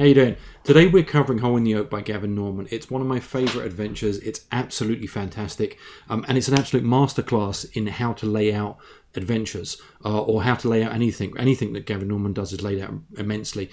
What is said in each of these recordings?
How you doing? Today we're covering Hole in the Oak by Gavin Norman. It's one of my favourite adventures. It's absolutely fantastic, and it's an absolute masterclass in how to lay out adventures or how to lay out anything. Anything that Gavin Norman does is laid out immensely.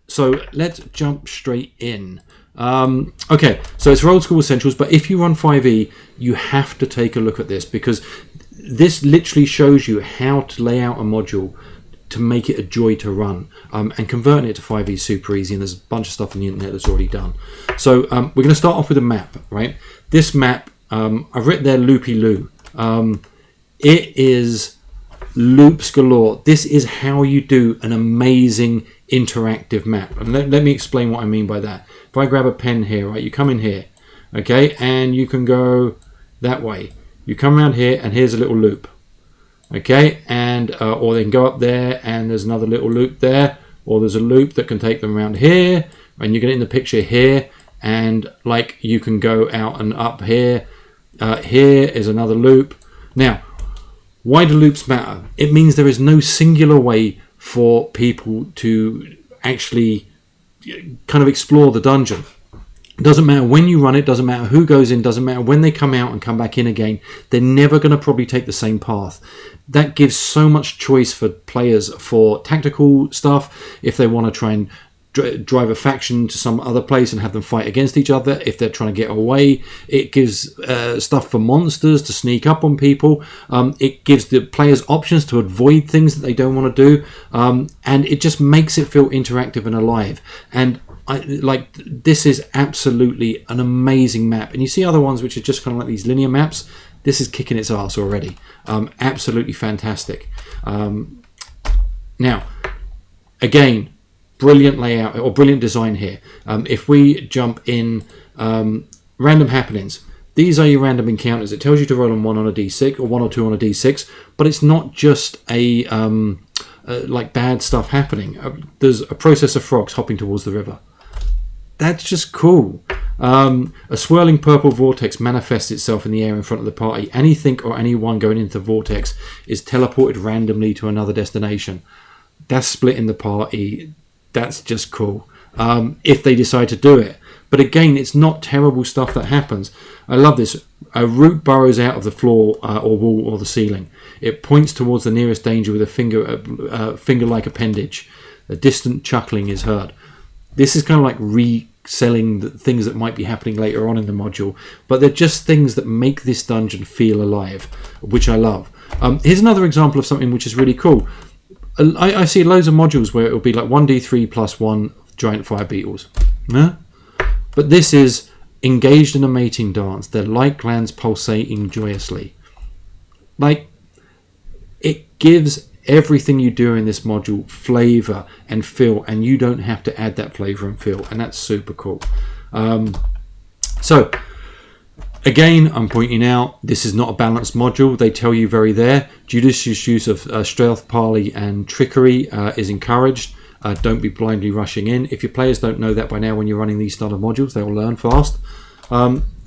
So let's jump straight in. Okay, so it's for old school essentials, but if you run 5e, you have to take a look at this because this literally shows you how to lay out a module to make it a joy to run, and converting it to 5e is super easy, and there's a bunch of stuff on the internet that's already done. So we're going to start off with a map, right? This map, I've written there loopy loo. It is loops galore. This is how you do an amazing interactive map, and let me explain what I mean by that. If I grab a pen here, right, you come in here, okay, and you can go that way. You come around here, and here's a little loop. Okay, and or they can go up there and there's another little loop there, or there's a loop that can take them around here, and you get in the picture here, and like you can go out and up here. Here is another loop. Now, why do loops matter? It means there is no singular way for people to actually kind of explore the dungeon. Doesn't matter when you run it, doesn't matter who goes in, doesn't matter when they come out and come back in again. They're never going to probably take the same path. That gives so much choice for players for tactical stuff. If they want to try and drive a faction to some other place and have them fight against each other, if they're trying to get away, it gives stuff for monsters to sneak up on people. It gives the players options to avoid things that they don't want to do, and it just makes it feel interactive and alive. And this is absolutely an amazing map. And you see other ones which are just kind of like these linear maps. This is kicking its ass already. Absolutely fantastic. Now, again, brilliant layout or brilliant design here. If we jump in random happenings, these are your random encounters. It tells you to roll on 1 on a d6 or 1 or 2 on a d6, but it's not just a like bad stuff happening. There's a process of frogs hopping towards the river. That's just cool. A swirling purple vortex manifests itself in the air in front of the party. Anything or anyone going into the vortex is teleported randomly to another destination. That's splitting the party. That's just cool. If they decide to do it. But again, it's not terrible stuff that happens. I love this. A root burrows out of the floor or wall or the ceiling. It points towards the nearest danger with a finger-like appendage. A distant chuckling is heard. This is kind of like reselling the things that might be happening later on in the module, but they're just things that make this dungeon feel alive, which I love. Here's another example of something which is really cool. I see loads of modules where it will be like 1d3 plus 1 giant fire beetles. No? But this is engaged in a mating dance, their light glands pulsating joyously. Like, it gives everything you do in this module flavour and feel, and you don't have to add that flavour and feel, and that's super cool. So, again, I'm pointing out, this is not a balanced module. They tell you very there. Judicious use of stealth, parley, and trickery is encouraged. Don't be blindly rushing in. If your players don't know that by now when you're running these style of modules, they'll learn fast.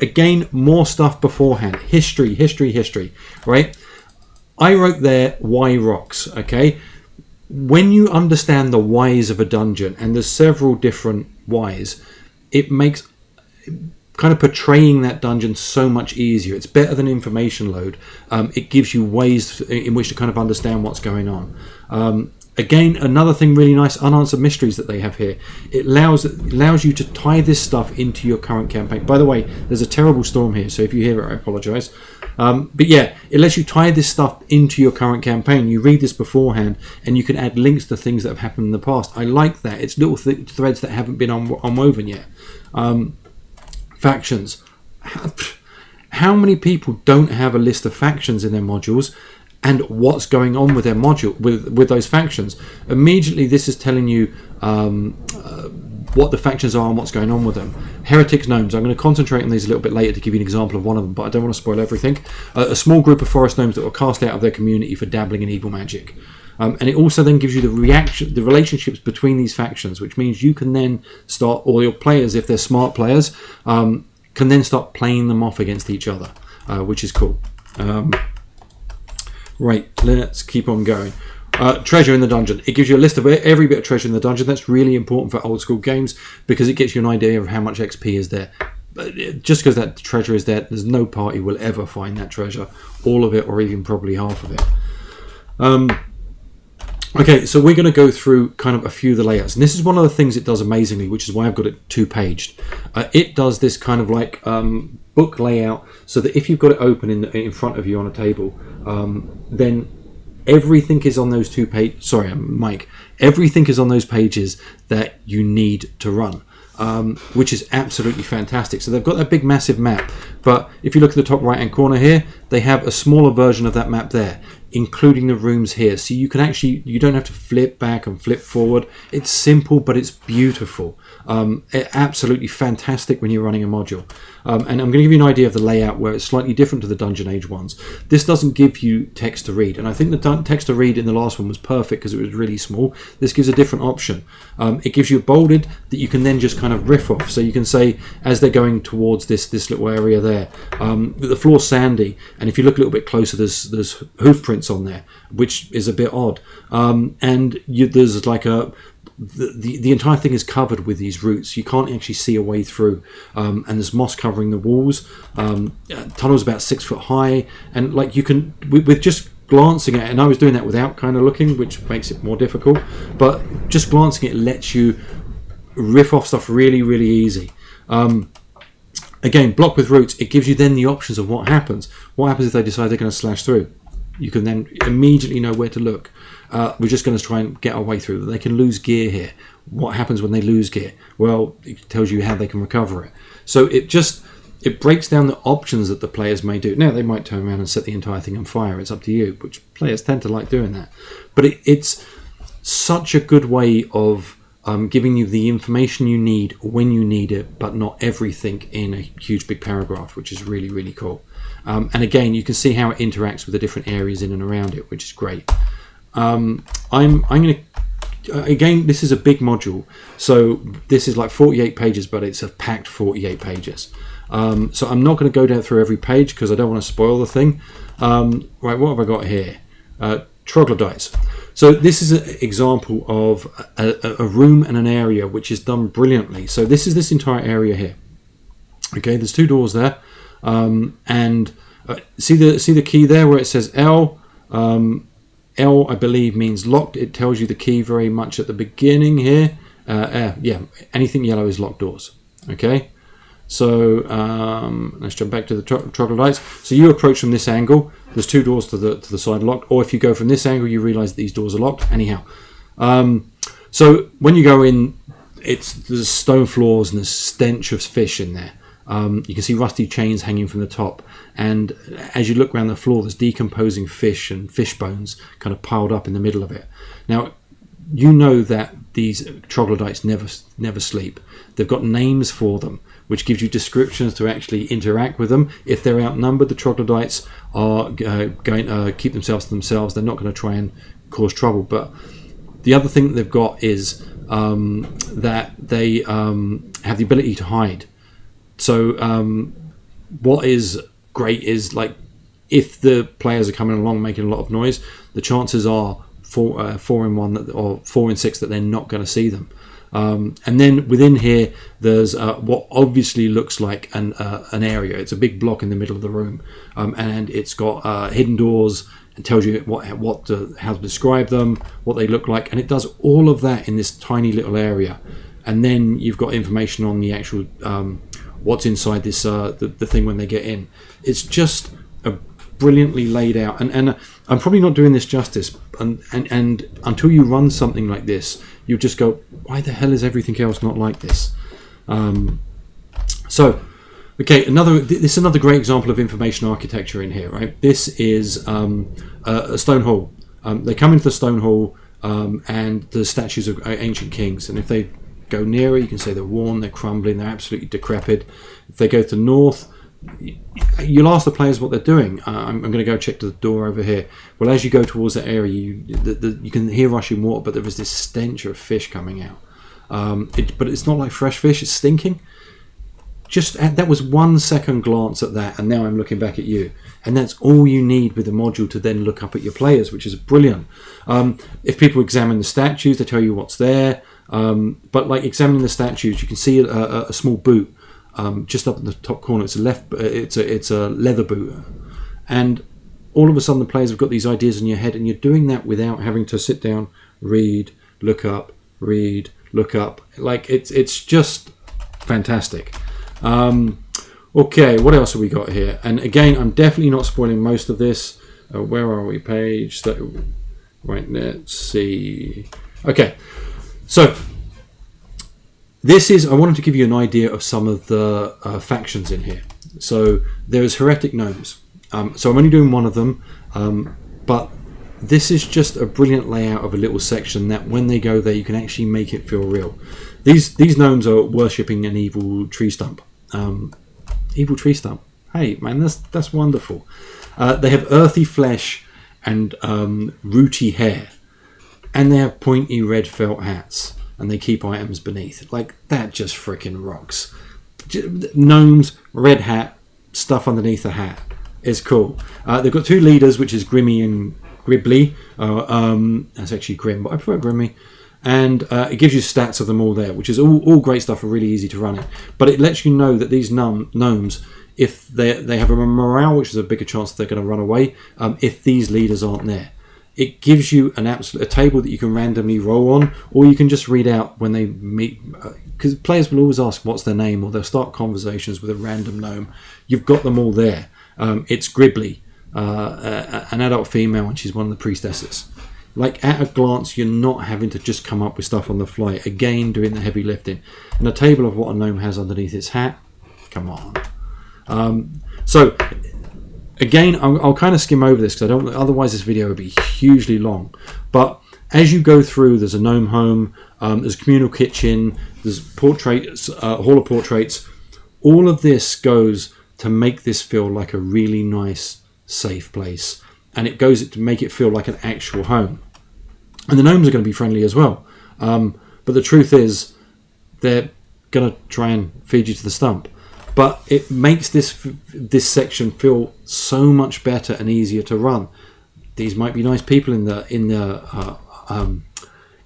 Again, more stuff beforehand. History, right? I wrote there, why rocks, okay? When you understand the whys of a dungeon, and there's several different whys, it makes kind of portraying that dungeon so much easier. It's better than information load. It gives you ways in which to kind of understand what's going on. Again, another thing really nice, unanswered mysteries that they have here. It allows you to tie this stuff into your current campaign. By the way, there's a terrible storm here, so if you hear it, I apologise. But yeah, it lets you tie this stuff into your current campaign. You read this beforehand, and you can add links to things that have happened in the past. I like that. It's little threads that haven't been unwoven yet. Factions. How many people don't have a list of factions in their modules? And what's going on with their module, with those factions? Immediately, this is telling you what the factions are and what's going on with them. Heretics, gnomes. I'm going to concentrate on these a little bit later to give you an example of one of them, but I don't want to spoil everything. A small group of forest gnomes that were cast out of their community for dabbling in evil magic. And it also then gives you the relationships between these factions, which means you can then start, or your players, if they're smart players, can then start playing them off against each other, which is cool. Right, let's keep on going. Treasure in the dungeon. It gives you a list of every bit of treasure in the dungeon. That's really important for old school games because it gets you an idea of how much XP is there. But just because that treasure is there, there's no party will ever find that treasure, all of it, or even probably half of it. Okay, so we're going to go through kind of a few of the layouts, and this is one of the things it does amazingly, which is why I've got it 2-paged. It does this kind of like book layout, so that if you've got it open in front of you on a table, then everything is on those 2 pages. Sorry, Mike. Everything is on those pages that you need to run, which is absolutely fantastic. So they've got that big massive map, but if you look at the top right hand corner here, they have a smaller version of that map there, including the rooms here. So you can actually, you don't have to flip back and flip forward. It's simple, but it's beautiful. Absolutely fantastic when you're running a module. And I'm going to give you an idea of the layout where it's slightly different to the Dungeon Age ones. This doesn't give you text to read, and I think the text to read in the last one was perfect because it was really small. This gives a different option. It gives you a bolded that you can then just kind of riff off. So you can say, as they're going towards this little area there, the floor's sandy, and if you look a little bit closer, there's hoof prints on there, which is a bit odd. And there's like the entire thing is covered with these roots. You can't actually see a way through, and there's moss covering the walls. Tunnel's about 6 foot high, and like you can with just glancing at it, and I was doing that without kind of looking, which makes it more difficult, but just glancing at it lets you riff off stuff really easy. Again, block with roots, it gives you then the options of what happens if they decide they're going to slash through. You can then immediately know where to look. We're just going to try and get our way through. They can lose gear here. What happens when they lose gear? Well, it tells you how they can recover it. So it breaks down the options that the players may do. Now, they might turn around and set the entire thing on fire. It's up to you, which players tend to like doing that. But it's such a good way of giving you the information you need when you need it, but not everything in a huge big paragraph, which is really cool. And again, you can see how it interacts with the different areas in and around it, which is great. I'm going to, again, this is a big module, so this is like 48 pages, but it's a packed 48 pages. So I'm not going to go down through every page because I don't want to spoil the thing. Right, what have I got here? Trogdites. So this is an example of a room and an area which is done brilliantly. So this is this entire area here. Okay, there's 2 doors there, and see the key there where it says L. L, I believe, means locked. It tells you the key very much at the beginning here. Yeah, anything yellow is locked doors. Okay, so let's jump back to the troglodytes. So you approach from this angle. There's 2 doors to the side locked, or if you go from this angle, you realise that these doors are locked. Anyhow, so when you go in, there's stone floors and there's stench of fish in there. You can see rusty chains hanging from the top, and as you look around the floor, there's decomposing fish and fish bones kind of piled up in the middle of it. Now, you know that these troglodytes never sleep. They've got names for them, which gives you descriptions to actually interact with them. If they're outnumbered, the troglodytes are going to keep themselves to themselves. They're not going to try and cause trouble. But the other thing that they've got is that they have the ability to hide. So what is great is, like, if the players are coming along making a lot of noise, the chances are 4 in 1 or 4 in 6 that they're not going to see them. And then within here, there's what obviously looks like an area. It's a big block in the middle of the room, and it's got hidden doors. It tells you how to describe them, what they look like, and it does all of that in this tiny little area. And then you've got information on the actual what's inside this the thing when they get in. It's just a brilliantly laid out, and I'm probably not doing this justice, and until you run something like this, you just go, why the hell is everything else not like this? So okay, this is another great example of information architecture in here, right? This is a stone hall. They come into the stone hall, and the statues of ancient kings, and if they go nearer, you can say they're worn, they're crumbling, they're absolutely decrepit. If they go to the north, you'll ask the players what they're doing. I'm going to go check the door over here. Well, as you go towards that area, you can hear rushing water, but there is this stench of fish coming out. But it's not like fresh fish, it's stinking. just that was 1 second glance at that, and now I'm looking back at you, and that's all you need with the module to then look up at your players, which is brilliant. If people examine the statues, they tell you what's there. But like examining the statues, you can see a small boot just up in the top corner. It's a leather boot, and all of a sudden the players have got these ideas in your head, and you're doing that without having to sit down, read, look up, read, look up. Like it's just fantastic. Okay, what else have we got here? And again, I'm definitely not spoiling most of this. Where are we? Page that. Right, let's see. Okay, so this is. I wanted to give you an idea of some of the factions in here. So there's heretic gnomes. So I'm only doing one of them, but this is just a brilliant layout of a little section that when they go there, you can actually make it feel real. These gnomes are worshipping an evil tree stump. Evil tree stump. Hey, man, that's wonderful. They have earthy flesh and rooty hair, and they have pointy red felt hats, and they keep items beneath. Like, that just freaking rocks. Gnomes, red hat, stuff underneath the hat. It's cool. They've got 2 leaders, which is Grimmy and Gribbly. That's actually Grim, but I prefer Grimmy. And it gives you stats of them all there, which is all great stuff and really easy to run in. But it lets you know that these gnomes, if they have a morale, which is a bigger chance that they're going to run away, if these leaders aren't there. It gives you a table that you can randomly roll on, or you can just read out when they meet, because players will always ask what's their name, or they'll start conversations with a random gnome. You've got them all there. It's Gribbly, an adult female, and she's one of the priestesses. Like, at a glance, you're not having to just come up with stuff on the fly. Again, doing the heavy lifting. And a table of what a gnome has underneath its hat. Come on. So, again, I'll kind of skim over this because I don't. Otherwise, this video would be hugely long. But as you go through, there's a gnome home. There's a communal kitchen. There's portraits, hall of portraits. All of this goes to make this feel like a really nice, safe place. And it goes to make it feel like an actual home. And the gnomes are going to be friendly as well. But the truth is, they're going to try and feed you to the stump. But it makes this section feel so much better and easier to run. These might be nice people in the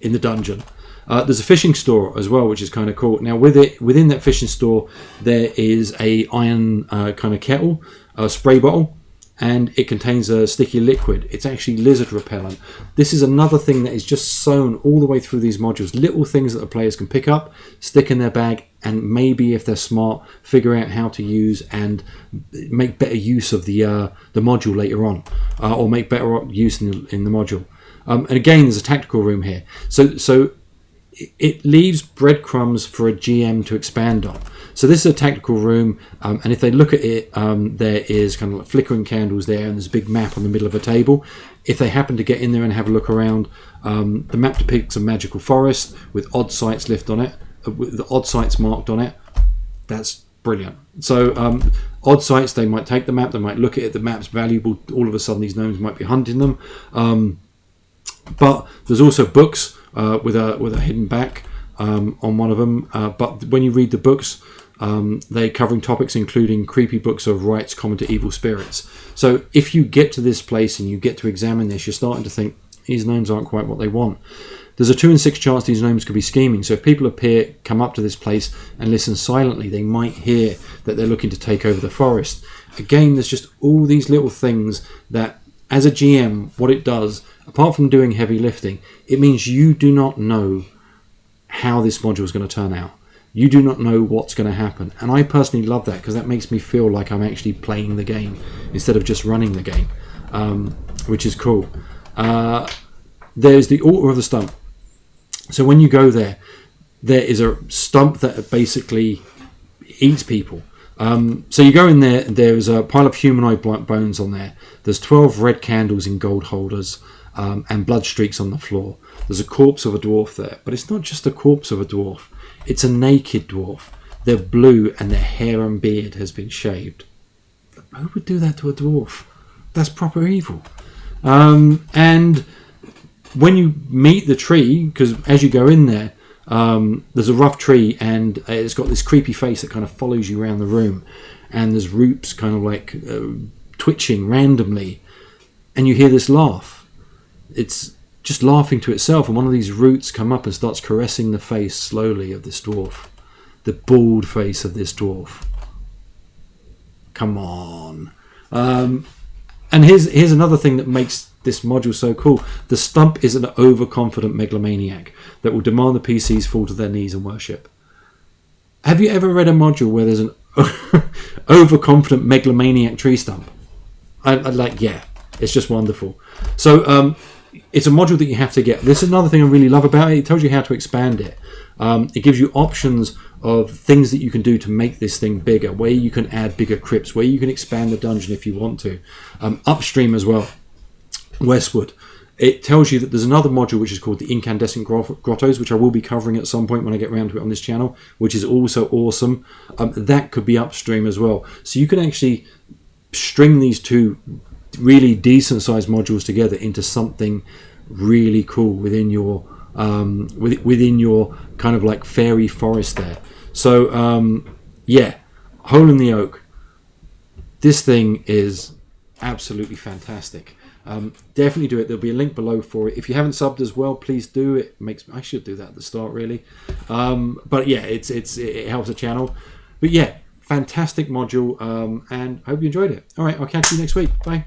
dungeon. There's a fishing store as well, which is kind of cool. Now, within that fishing store, there is a iron kind of kettle, a spray bottle. And it contains a sticky liquid. It's actually lizard repellent. This is another thing that is just sewn all the way through these modules. Little things that the players can pick up, stick in their bag, and maybe if they're smart, figure out how to use and make better use of the module later on, or make better use in the module. And again, there's a tactical room here. So it leaves breadcrumbs for a GM to expand on. So this is a tactical room, and if they look at it, there is kind of like flickering candles there, and there's a big map on the middle of a table. If they happen to get in there and have a look around, the map depicts a magical forest with odd sites left on it, with the odd sites marked on it. That's brilliant. So odd sites, they might take the map, they might look at it, the map's valuable, all of a sudden these gnomes might be hunting them. But there's also books with a hidden back on one of them. But when you read the books, they're covering topics including creepy books of rites common to evil spirits. So if you get to this place and you get to examine this, you're starting to think these gnomes aren't quite what they want. There's a 2 in 6 chance these gnomes could be scheming. So if people come up to this place and listen silently, they might hear that they're looking to take over the forest. Again, there's just all these little things that, as a GM, what it does, apart from doing heavy lifting, it means you do not know how this module is going to turn out. You do not know what's going to happen. And I personally love that because that makes me feel like I'm actually playing the game instead of just running the game, which is cool. There's the altar of the stump. So when you go there is a stump that basically eats people. So you go in there, there's a pile of humanoid bones on there. There's 12 red candles in gold holders, and blood streaks on the floor. There's a corpse of a dwarf there, but it's not just a corpse of a dwarf. It's a naked dwarf. They're blue and their hair and beard has been shaved. Who would do that to a dwarf? That's proper evil. And when you meet the tree, because as you go in there, there's a rough tree, and it's got this creepy face that kind of follows you around the room, and there's roots kind of like twitching randomly, and you hear this laugh. It's just laughing to itself, and one of these roots come up and starts caressing the face slowly of this dwarf, the bald face of this dwarf. Come on. And here's another thing that makes this module so cool. The stump is an overconfident megalomaniac that will demand the PCs fall to their knees and worship. Have you ever read a module where there's an overconfident megalomaniac tree stump? Yeah, it's just wonderful. So it's a module that you have to get. This is another thing I really love about it. It tells you how to expand it. It gives you options of things that you can do to make this thing bigger, where you can add bigger crypts, where you can expand the dungeon if you want to. Upstream as well, westward, it tells you that there's another module which is called the Incandescent Grottoes, which I will be covering at some point when I get around to it on this channel, which is also awesome. That could be upstream as well. So you can actually string these two really decent sized modules together into something really cool within your within your kind of like fairy forest there. So yeah, Hole in the Oak, this thing is absolutely fantastic. Definitely do it. There'll be a link below for it. If you haven't subbed as well, please do. It I should do that at the start really, but yeah, it helps the channel. But yeah, fantastic module, and I hope you enjoyed it. All right, I'll catch you next week. Bye.